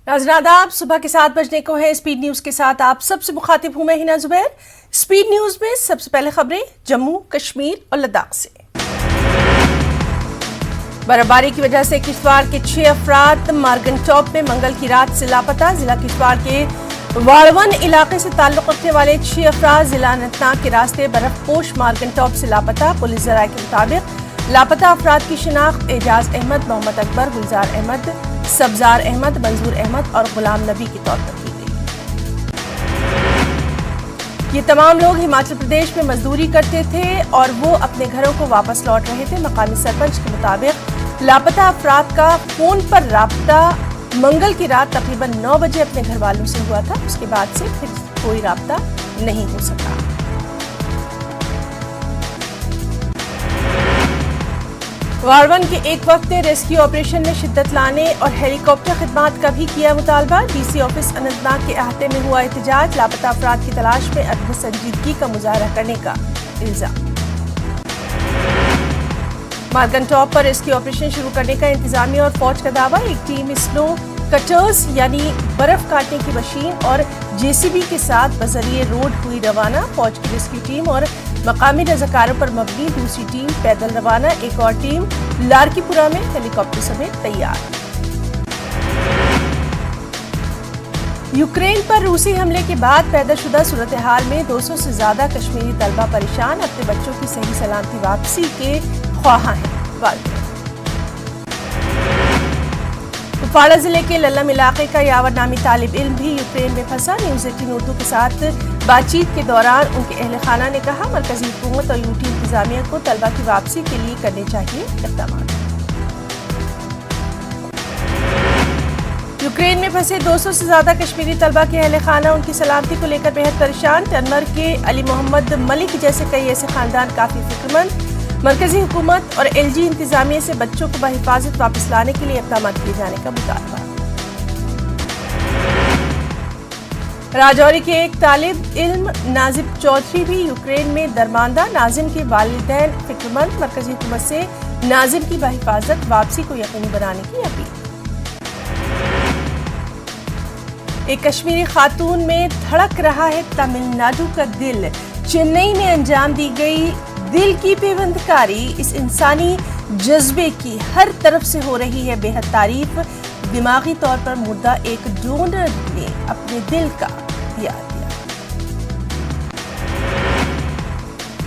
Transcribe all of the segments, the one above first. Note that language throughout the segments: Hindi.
नाज़रीन, सुबह के 7 बजने को है। स्पीड न्यूज के साथ आप सबसे मुखातिब हूं मैं हिना जुबैर। स्पीड न्यूज में सबसे पहले खबरें जम्मू कश्मीर और लद्दाख से। बर्फबारी की वजह से किश्तवाड़ के 6 अफराद मार्गन टॉप में मंगल की रात से लापता। जिला किश्तवाड़ के वाड़वन इलाके से ताल्लुक रखने वाले 6 अफराद जिला अनंतनाग के रास्ते बर्फपोश मार्गन टॉप से लापता। पुलिस जराये के मुताबिक लापता अफराद की शिनाख्त एजाज अहमद, मोहम्मद अकबर, गुलजार अहमद, सब्जार अहमद, मंजूर अहमद और गुलाम नबी के तौर पर की गई। ये तमाम लोग हिमाचल प्रदेश में मजदूरी करते थे और वो अपने घरों को वापस लौट रहे थे। मकामी सरपंच के मुताबिक लापता अफराद का फोन पर राब्ता मंगल की रात तकरीबन 9 बजे अपने घर वालों से हुआ था। उसके बाद से फिर कोई राब्ता नहीं हो सका। वाड़वन के एक वक्त ने रेस्क्यू ऑपरेशन में शिद्दत लाने और हेलीकॉप्टर खिदमात का भी किया मुतालबा। डीसी ऑफिस अनंतनाग के अहाते में हुआ एहतजाज। लापता अफराद की तलाश में अदम संजीदगी का मुजाहरा करने का इल्जाम। मार्गन टॉप पर रेस्क्यू ऑपरेशन शुरू करने का इंतजामिया और फौज का दावा। एक टीम स्नो कटर्स यानी बर्फ काटने की मशीन और जेसीबी के साथ बजरिए रोड हुई रवाना। फौज की रेस्क्यू टीम और मकामी रज़ाकारों पर मबनी दूसरी टीम पैदल रवाना। एक और टीम लारकीपुरा में हेलीकॉप्टर समेत तैयार। यूक्रेन पर रूसी हमले के बाद पैदाशुदा सूरत हाल में 200 से ज्यादा कश्मीरी तलबा परेशान। अपने बच्चों की सही सलामती वापसी के ख्वाहां हैं। कुपवाड़ा जिले के लल्लम इलाके का यावर नामी तालिब इल्म भी यूक्रेन में फंसा। न्यूज़ 18 उर्दू के साथ बातचीत के दौरान उनके अहल खाना ने कहा, मरकजी हुकूमत और यूटी इंतजामिया को तलबा की वापसी के लिए करने चाहिए इक़दाम। यूक्रेन में फंसे 200 से ज्यादा कश्मीरी तलबा के अहल खाना उनकी सलामती को लेकर बेहद परेशान। टनमर के अली मोहम्मद मलिक जैसे कई ऐसे खानदान काफी फिक्रमंद। मरकजी हुकूमत और एलजी इंतजामिया से बच्चों को बहिफाजत वापस लाने के लिए इक़दाम किए जाने का मुतालबा। राजौरी के एक तालिब इल्म नाजिम चौधरी भी यूक्रेन में दरमांदा। नाजिम के वालिदैन फिक्रमंद। मरकजी हुकूमत से नाजिम की बहिफाजत वापसी को यकीनी बनाने की अपील। एक कश्मीरी खातून में धड़क रहा है तमिलनाडु का दिल। चेन्नई में अंजाम दी गई दिल की पेवंदकारी। इस इंसानी जज्बे की हर तरफ से हो रही है बेहद तारीफ। दिमागी तौर पर मुर्दा एक डोनर ने अपने दिल का दिया।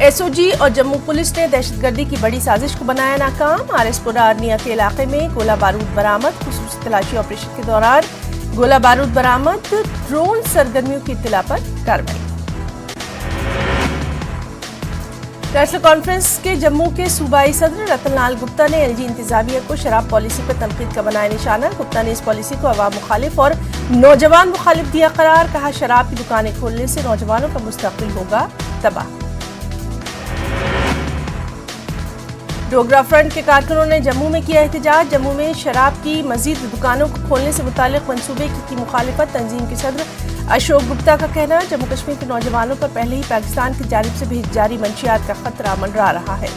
एसओजी और जम्मू पुलिस ने दहशतगर्दी की बड़ी साजिश को बनाया नाकाम। आरएसपुरा अर्निया के इलाके में गोला बारूद बरामद। खुसूसी तलाशी ऑपरेशन के दौरान गोला बारूद बरामद। ड्रोन सरगर्मियों की इत्तला पर कार्रवाई। नेशनल कॉन्फ्रेंस के जम्मू के सूबाई सदर रतनलाल गुप्ता ने एलजी इंतजामिया को शराब पॉलिसी पर तनकीद का बनाया निशाना। गुप्ता ने इस पॉलिसी को अवाम मुखालिफ और नौजवान मुखालिफ दिया करार। कहा, शराब की दुकानें खोलने से नौजवानों का मुस्तकबिल होगा तबाह। डोगरा फ्रंट के कारकुनों ने जम्मू में किया एहतजाज। जम्मू में शराब की मजीद दुकानों को खोलने से मुतालिक मंसूबे की मुखालिफत। तंजीम के सदर अशोक गुप्ता का कहना, जम्मू कश्मीर के नौजवानों पर पहले ही पाकिस्तान की जानिब से भेजी जारी मंशियात का खतरा मंडरा रहा है।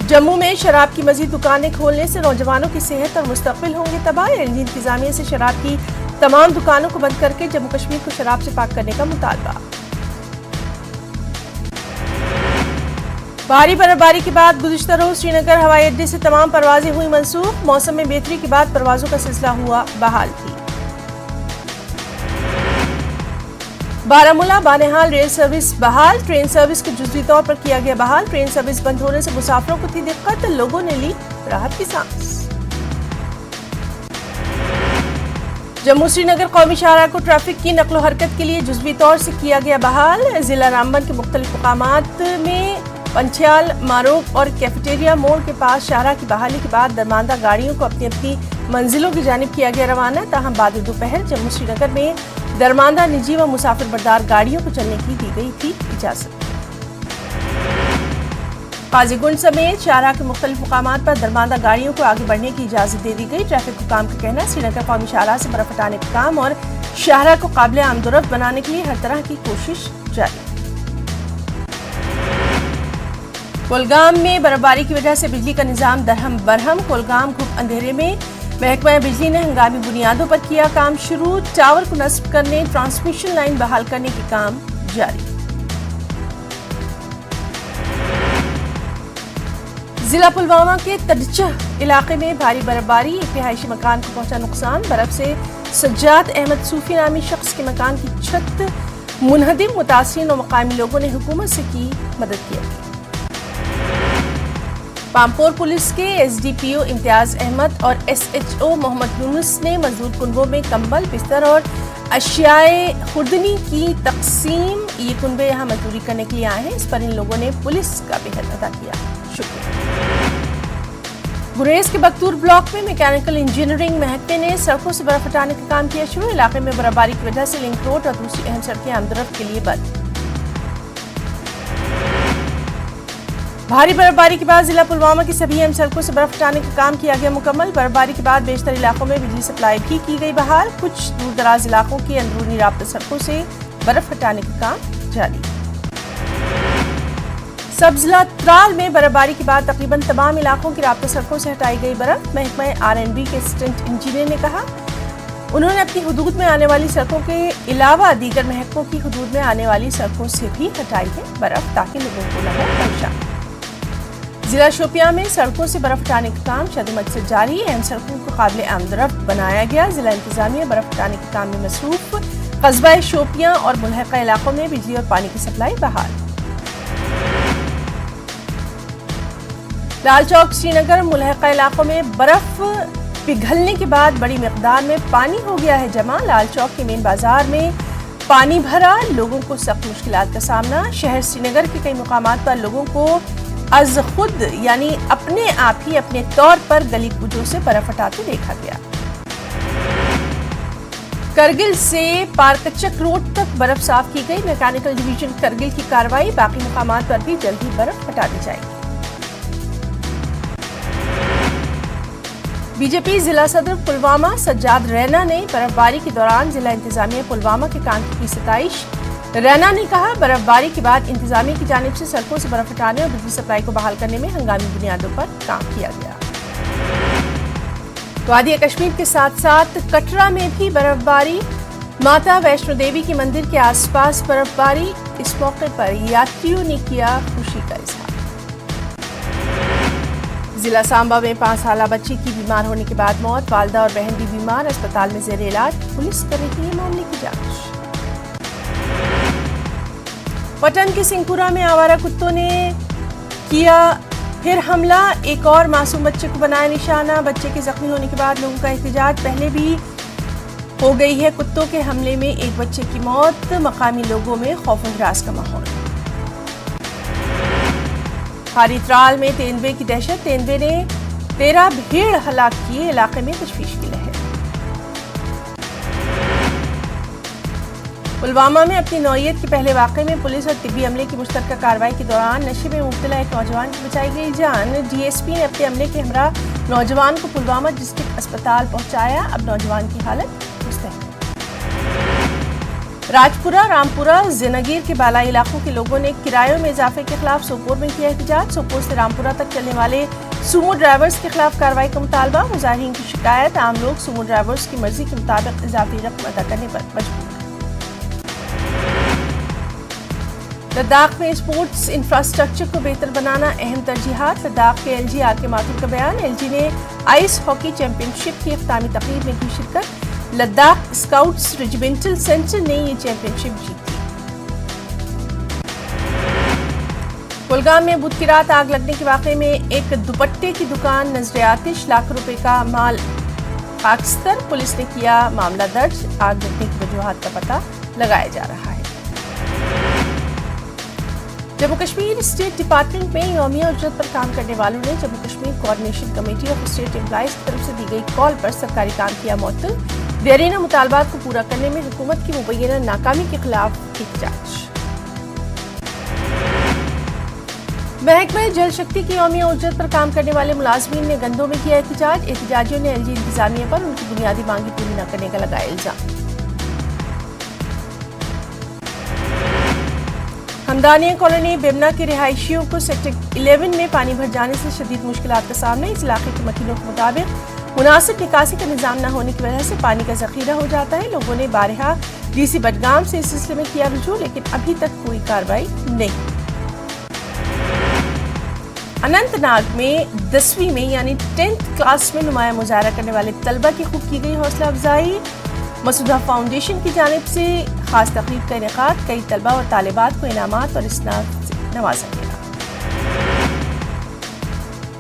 जम्मू में शराब की मजीद दुकानें खोलने से नौजवानों की सेहत और मुस्तकबिल होंगे तबाह। एलजी इंतजामिया से शराब की तमाम दुकानों को बंद करके जम्मू कश्मीर को शराब से पाक करने का मुतालबा। भारी बर्फबारी के बाद गुज़िश्ता रोज श्रीनगर हवाई अड्डे से तमाम परवाजें हुई मनसूख। मौसम में बेहतरी के बाद परवाजों का सिलसिला हुआ बहाल भी। बारामूला बानेहाल रेल सर्विस बहाल। ट्रेन सर्विस को जुज़वी तौर पर किया गया बहाल। ट्रेन सर्विस बंद होने से मुसाफिरों को थी दिक्कत। लोगों ने ली राहत की सांस। जम्मू श्रीनगर कौमी शाहराह को ट्रैफिक की नकलो हरकत के लिए जुज़वी तौर से किया गया बहाल। जिला रामबन के मुख्तलिफ मकामात में पंछियाल, मारोग और कैफेटेरिया मोड़ के पास शाहराह की बहाली के बाद दरमांदा गाड़ियों को अपनी अपनी मंजिलों की जानिब किया गया रवाना। ताहम बाद दोपहर जम्मू श्रीनगर में दरमांदा निजी व मुसाफिर बरदार गाड़ियों को चलने की दी गई थी इजाजत। काजीगुंड समेत शाहराह के मुख्तलिफ मुकामात पर दरमांदा गाड़ियों को आगे बढ़ने की इजाजत दे दी गई। ट्रैफिक हुकाम का कहना, श्रीनगर कौमी शाहराह से बर्फ हटाने का काम और शाहराह को काबिल आमदोरफ्त बनाने के लिए हर तरह की कोशिश जारी। कोलगाम में बर्फबारी की वजह से बिजली का निजाम दरहम बरहम। कोलगाम खूब अंधेरे में महकमा बिजली ने हंगामी बुनियादों पर किया काम शुरू। टावर को नस्ब करने, ट्रांसमिशन लाइन बहाल करने के काम जारी। जिला पुलवामा के तडचह इलाके में भारी बर्फबारी, एक रिहायशी मकान को पहुंचा नुकसान। बर्फ से सज्जाद अहमद सूफी नामी शख्स के मकान की छत मुनहदिम। मुतासिरीन और मकामी लोगों ने हुकूमत से की मदद की। पामपोर पुलिस के एसडीपीओ इम्तियाज अहमद और एसएचओ मोहम्मद यूनुस ने मजदूर कुनबों में कंबल, बिस्तर और अशियाए खुर्दनी की तकसीम। ये कुनबे यहाँ मजदूरी करने के लिए आए हैं। इस पर इन लोगों ने पुलिस का बेहद अदा किया शुक्रिया। गुरेज के बख्तूर ब्लॉक में मैकेनिकल इंजीनियरिंग महकमे ने सड़कों से बर्फ हटाने का काम किया शुरू। इलाके में बर्फबारी की वजह से लिंक रोड और दूसरी अहम सड़कें आमदरफ्त के लिए बंद। भारी बर्फबारी के बाद जिला पुलवामा की सभी अहम सड़कों से बर्फ हटाने का काम किया गया मुकम्मल। बर्फबारी के बाद बेशतर इलाकों में बिजली सप्लाई भी की गई बहाल। कुछ दूर दराज इलाकों की अंदरूनी राब्ता सड़कों से बर्फ हटाने का काम जारी। सब जिला त्राल में बर्फबारी के बाद तकरीबन तमाम इलाकों की राब्ता सड़कों से हटाई गई बर्फ। महकमा आरएनबी के असिस्टेंट इंजीनियर ने कहा, उन्होंने अपनी हुदूद में आने वाली सड़कों के अलावा दीगर महकमों की हुदूद में आने वाली सड़कों से भी हटाई है बर्फ, ताकि लोगों को न हो परेशानी। जिला शोपियां में सड़कों से बर्फ हटाने का काम शदमत से जारी। अहम सड़कों को काबिल आमदरफ्त बनाया गया। जिला इंतजामिया बर्फ हटाने के काम में मसरूफ। कस्बा शोपियां और मुल्हका इलाकों में बिजली और पानी की सप्लाई बहाल। लाल चौक श्रीनगर मुल्हका इलाकों में बर्फ पिघलने के बाद बड़ी मिकदार में पानी हो गया है जमा। लाल चौक के मेन बाजार में पानी भरा, लोगों को सख्त मुश्किलात का सामना। शहर श्रीनगर के कई मुकामात पर लोगों को अज खुद यानी अपने आप ही अपने तौर पर गली कूचों से बर्फ हटाते देखा गया। करगिल से पारकचक रोड तक बर्फ साफ की गई। मैकेनिकल डिवीजन करगिल की कार्रवाई। बाकी मुकामात पर भी जल्द ही बर्फ हटा दी जाएगी। बीजेपी जिला सदर पुलवामा सज्जाद रैना ने बर्फबारी के दौरान जिला इंतजामिया पुलवामा के काम की सताइश। रैना ने कहा, बर्फबारी के बाद इंतजामिया की जानिब से सड़कों से बर्फ हटाने और बिजली सप्लाई को बहाल करने में हंगामी बुनियादों पर काम किया गया। वादिया कश्मीर के साथ साथ कटरा में भी बर्फबारी। माता वैष्णो देवी के मंदिर के आसपास बर्फबारी। इस मौके पर यात्रियों ने किया खुशी का इजहार। जिला सांबा में 5 साला बच्ची की बीमार होने के बाद मौत। वालदा और बहन भी बीमार, अस्पताल में जेर इलाज। पुलिस कर रही है मामले की जांच। पटन के सिंहपुरा में आवारा कुत्तों ने किया फिर हमला। एक और मासूम बच्चे को बनाया निशाना। बच्चे के जख्मी होने के बाद लोगों का एहतजाज। पहले भी हो गई है कुत्तों के हमले में एक बच्चे की मौत। मकामी लोगों में खौफ और हरास का माहौल। हारी त्राल में तेंदुए की दहशत। तेंदुए ने 13 भेड़ हलाक किए। इलाके में तशवीश की लहर। पुलवामा में अपनी नौयत के पहले वाक़े में पुलिस और तिब्बी अमले की मुश्तरका कार्रवाई के दौरान नशे में मुब्तला एक नौजवान की बचाई गई जान। डीएसपी ने अपने अमले के हमरा नौजवान को पुलवामा डिस्ट्रिक्ट अस्पताल पहुंचाया। अब नौजवान की हालत मुस्तहकम। राजपुरा, रामपुरा, जिनागीर के बालाई इलाकों के लोगों ने किरायों में इजाफे के खिलाफ सोपोर में किया एहतजाज। सोपोर से रामपुरा तक चलने वाले सुमो ड्राइवर्स के खिलाफ कार्रवाई का मुतालबा। मुजाहिरीन की शिकायत, आम लोग सुमो ड्राइवर्स की मर्जी के मुताबिक इजाफी रकम अदा करने पर मजबूर। लद्दाख में स्पोर्ट्स इंफ्रास्ट्रक्चर को बेहतर बनाना अहम तरजीहात। लद्दाख के एलजी आर.के. माथुर का बयान। एलजी ने आइस हॉकी चैंपियनशिप की इख्तितामी तकरीब में की शिरकत। लद्दाख स्काउट्स रेजिमेंटल सेंटर ने ये चैंपियनशिप जीती। कुलगाम में बुध की रात आग लगने के वाकये में एक दुपट्टे की दुकान नजर आतिश। लाखों रुपए का माल खाकस्तर। पुलिस ने किया मामला दर्ज। आग लगने की वजूहात का पता लगाया जा रहा है। जम्मू कश्मीर स्टेट डिपार्टमेंट में यौमिया उजरत पर काम करने वालों ने Jammu Kashmir coordination committee of state employees की तरफ से दी गई कॉल पर सरकारी काम किया मुअत्तल। देरीना मुतालबात को पूरा करने में हुकूमत की मुबैना नाकामी के खिलाफ एहतजाज। महकमा जल शक्ति की यौमिया उजरत पर काम करने वाले मुलाजमीन ने गंदों में किया एहतजाज। एहतजाजियों ने एलजी इंतजामिया पर उनकी बुनियादी मांगी पूरी न करने का लगाया इल्जाम। हमदानिया कॉलोनी बेमना के रिहायशियों को सेक्टर 11 में पानी भर जाने से शदीद मुश्किलात का सामना। इस इलाके के वकीलों के मुताबिक मुनासिब निकासी का निज़ाम न होने की वजह से पानी का जखीरा हो जाता है। लोगों ने बारहा डीसी बडगाम से इस सिलसिले में किया रुजू, लेकिन अभी तक कोई कार्रवाई नहीं। अनंतनाग में 10वीं में यानी 10th क्लास में नुमाया मुजाहरा करने वाले तलबा की खूब की गई हौसला अफजाई। मसूदा फाउंडेशन की जानिब से खास तकरीब का इनेकाद, कई तलबा और तालिबात को इनामात और इसनाद से नवाजा गया।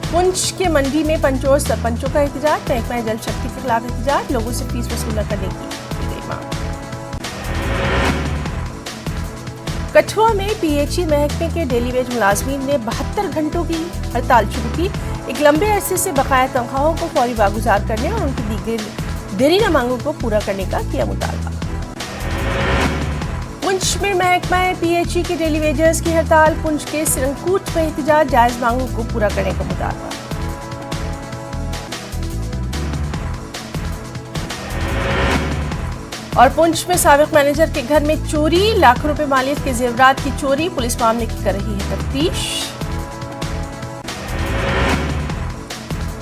पुंछ के मंडी में पंचों और सरपंचों का एहतजाज, महकमा जल शक्ति के खिलाफ एहतजाज, लोगों से फीस वसूल न करने की गई मांग। कठुआ में पीएचई महकमे के डेली वेज मुलाजमीन ने 72 घंटों की हड़ताल शुरू की। एक लंबे अरसे से बकाया तनख्वाहों को फौरी वागुजार करने और उनकी दीगर देरीना मांगों को पूरा करने का किया मुतालबा। पुंछ में महकमा पीएचई के डेली वेजर्स की हड़ताल, पुंछ के सिरंकूट में एहतजाज, जायज मांगों को पूरा करने का मुतालबा। और पुंछ में साबिक मैनेजर के घर में चोरी, लाखों रुपए मालियत के जेवरात की चोरी, पुलिस मामले की कर रही है तफ्तीश।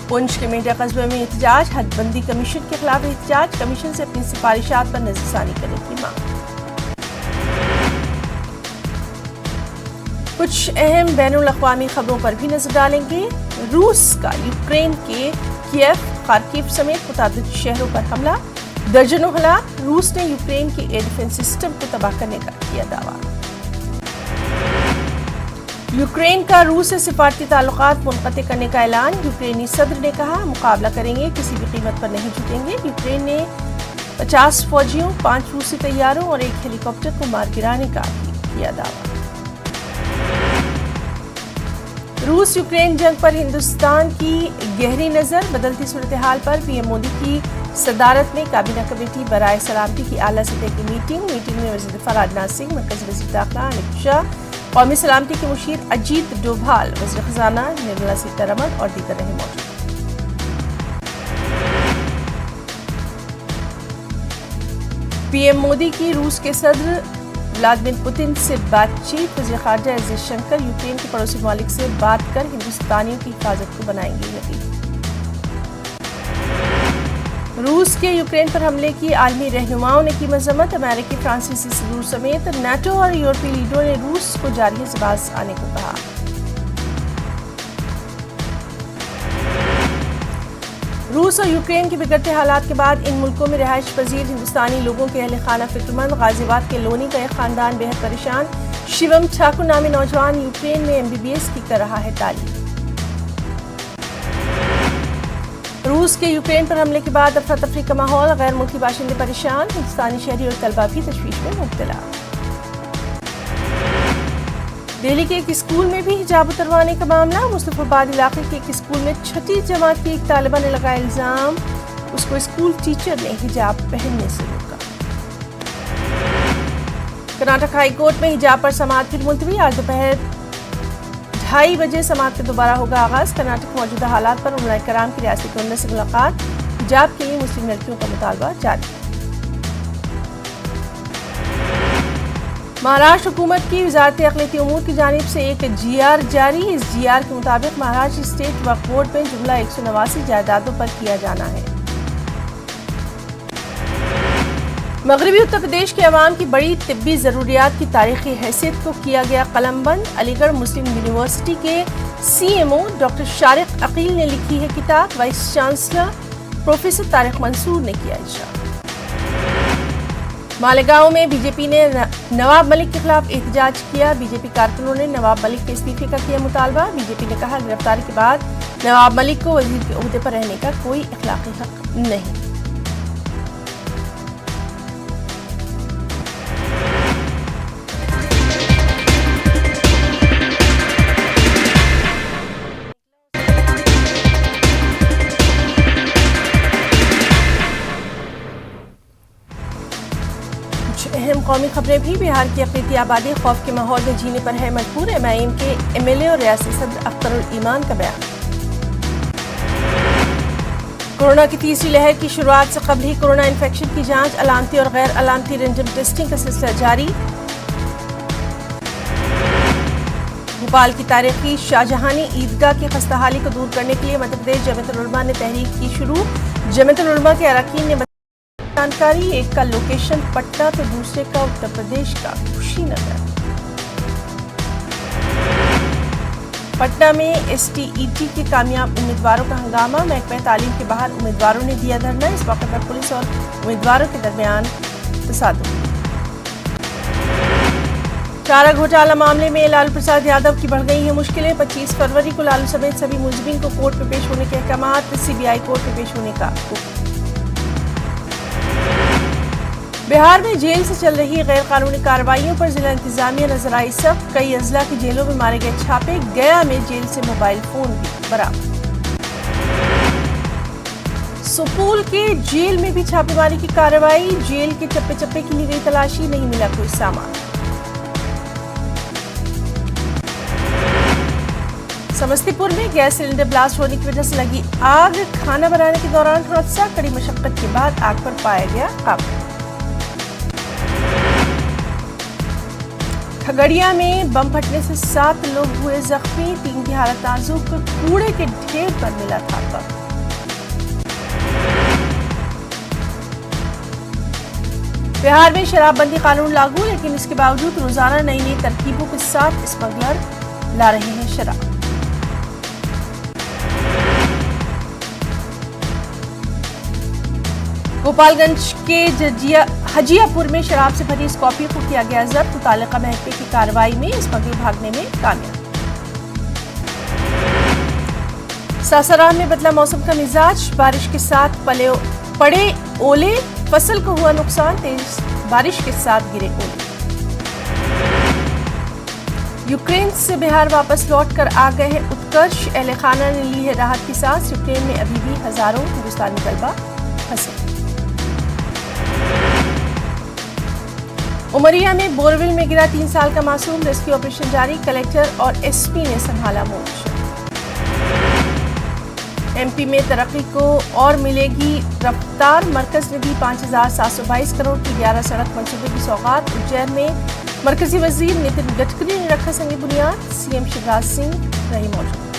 पुंछ के मेंढा कस्बे में एहतजाज, हदबंदी कमीशन के खिलाफ एहतजाज, कमीशन से अपनी सिफारिशात पर नजरसानी करने की मांग। कुछ अहम बैनुल अक़वामी खबरों पर भी नजर डालेंगे। रूस का यूक्रेन के कीव, खार्किव समेत मुताबिक शहरों पर हमला, दर्जनों हलाक। रूस ने यूक्रेन के एयर डिफेंस सिस्टम को तबाह करने का किया दावा। यूक्रेन का रूस से सिफारती ताल्लुकात मुनक़ते करने का ऐलान, यूक्रेनी सदर ने कहा मुकाबला करेंगे, किसी भी कीमत पर नहीं झुकेंगे। यूक्रेन ने 50 फौजियों, 5 रूसी तैयारों और 1 हेलीकॉप्टर को मार गिराने का किया दावा। रूस यूक्रेन जंग पर हिंदुस्तान की गहरी नजर, बदलती सूरत हाल पर पीएम मोदी की सदारत में काबीना कमेटी बराए सलामती की आला सतह की मीटिंग में वज़ीर दिफ़ा राजनाथ सिंह, मरकज़ी वज़ीर दाखिला अमित शाह, कौमी सलामती के मुशीर अजीत डोभाल, वज़ीर खजाना निर्मला सीतारमण और दीगर रहे मौजूद। पीएम मोदी की रूस के सदर व्लादिमीर पुतिन से बातचीत, वज़ीर ख़ारजा एस जयशंकर यूक्रेन के पड़ोसी ममालिक से बात कर हिंदुस्तानियों की हिफाजत को बनाएंगे यकीनी। रूस के यूक्रेन पर हमले की आलमी रहनुमाओं ने की मजम्मत, अमेरिकी, फ्रांसीसी सदूर समेत नाटो और यूरोपीय लीडरों ने रूस को जारही से बाज आने को कहा। रूस और यूक्रेन के बिगड़ते हालात के बाद इन मुल्कों में रिहाइश पजीर हिंदुस्तानी लोगों के अहले खाना फिक्रमंद। गाजियाबाद के लोनी का एक खानदान बेहद परेशान। शिवम ठाकुर नामी नौजवान यूक्रेन में MBBS की कर रहा है तालीम। रूस के यूक्रेन पर हमले के बाद अफरा तफरी का माहौल, गैर मुल्की बाशिंदे परेशान, हिंदुस्तानी शहरी और तलबा भी तशवीश में मुब्तला। दिल्ली के एक स्कूल में भी हिजाब उतरवाने का मामला, मुस्तफाबाद इलाके के एक स्कूल में 6ठी जमात की एक तालिबा ने लगाया इल्जाम, उसको स्कूल टीचर ने हिजाब पहनने से रोका। कर्नाटक हाई कोर्ट में हिजाब पर समाअत फिर मुलतवी, आज दोपहर 2:30 बजे समाअत का दोबारा होगा आगाज। कर्नाटक मौजूदा हालात पर उलमाए कराम की रियासती गवर्नर से मुलाकात, हिजाब के लिए मुस्लिम लड़कियों का मुतालबा जारी। महाराष्ट्र हुकूमत की वजारत अक़लियती उमूर की जानिब से एक GR जारी। इस GR के मुताबिक महाराष्ट्र स्टेट वक्फ बोर्ड में जुमला 189 जायदादों पर किया जाना है। मगरबी उत्तर प्रदेश के अवाम की बड़ी तिब्बी ज़रूरियात की तारीखी हैसियत को किया गया कलमबंद। अलीगढ़ मुस्लिम यूनिवर्सिटी के CMO डॉक्टर शारिक अकील ने लिखी है किताब, vice chancellor professor Tariq Mansoor ने किया इजरा। मालेगांव में बीजेपी ने नवाब मलिक के खिलाफ एहतजाज किया, बीजेपी कारकुनों ने नवाब मलिक के इस्तीफे का किया मुतालबा। बीजेपी ने कहा गिरफ्तारी के बाद नवाब मलिक को वजीर के ओहदे पर रहने का कोई अखलाकी हक नहीं। अहम कौमी खबरें भी। बिहार की अक़लीती आबादी खौफ के माहौल में जीने पर है मजबूर, MIM के MLA और रियासती सदर अख्तरुल ईमान का बयान। कोरोना की तीसरी लहर की शुरुआत से कबल ही कोरोना इन्फेक्शन की जांच, अलामती और गैर अलामती रैंडम टेस्टिंग का सिलसिला जारी। भोपाल की तारीखी शाहजहानी ईदगाह की खस्ताहाली को दूर करने के लिए मध्य प्रदेश जमीयत उलमा ने तहरीक की शुरू। जमीयत उलमा के अरकान ने जानकारी, एक का लोकेशन पटना तो दूसरे का उत्तर प्रदेश का कुशीनगर। पटना में एसटीईटी के कामयाब उम्मीदवारों का हंगामा, महकमा तालीम के बाहर उम्मीदवारों ने दिया धरना। इस मौके पर पुलिस और उम्मीदवारों के दरमियान तसादुम। चारा घोटाला मामले में लालू प्रसाद यादव की बढ़ गई हैं मुश्किलें। 25 फरवरी को लालू समेत सभी मुलजिमीन को कोर्ट में पेश होने के अहकाम, सीबीआई कोर्ट में पेश होने का हुक्म। बिहार में जेल से चल रही गैर कानूनी कार्रवाइयों पर जिला इंतजामिया नजर आई सख्त। कई अजला की जेलों में मारे गए छापे, गया में जेल से मोबाइल फोन भी बरामद। सुपौल के जेल में भी छापेमारी की कार्रवाई, जेल के चप्पे चप्पे की ली गई तलाशी, नहीं मिला कोई सामान। समस्तीपुर में गैस सिलेंडर ब्लास्ट होने की वजह से लगी आग, खाना बनाने के दौरान हादसा, कड़ी मशक्कत के बाद आग पर पाया गया काबू। खगड़िया में बम फटने से 7 लोग हुए जख्मी, 3 की हालत नाजुक, कूड़े के ढेर पर मिला था बम। बिहार में शराबबंदी कानून लागू, लेकिन इसके बावजूद रोजाना नई नई तरकीबों के साथ स्मगलर ला रहे हैं शराब। गोपालगंज के हजियापुर में शराब से भरी स्कॉर्पियो को किया गया जब्त, मुतालिका महकमे की कार्रवाई में स्मगलर भागने में कामयाब। सासाराम में बदला मौसम का मिजाज, बारिश के साथ पड़े ओले, फसल को हुआ नुकसान, तेज बारिश के साथ गिरे ओले। यूक्रेन से बिहार वापस लौटकर आ गए हैं उत्कर्ष, अहले खाना ने ली है राहत की सांस। यूक्रेन में अभी भी हजारों हिंदुस्तानी तलबा फंसे। उमरिया में बोरवेल में गिरा 3 साल का मासूम, रेस्क्यू ऑपरेशन जारी, कलेक्टर और एसपी ने संभाला मोर्चा। एमपी में तरक्की को और मिलेगी रफ्तार, मरकज ने दी 5,722 करोड़ की 11 सड़क मंसूबे की सौगात। उज्जैन में मरकजी वजीर नितिन गडकरी ने रखा संग बुनियाद, सीएम शिवराज सिंह रहे मौजूद।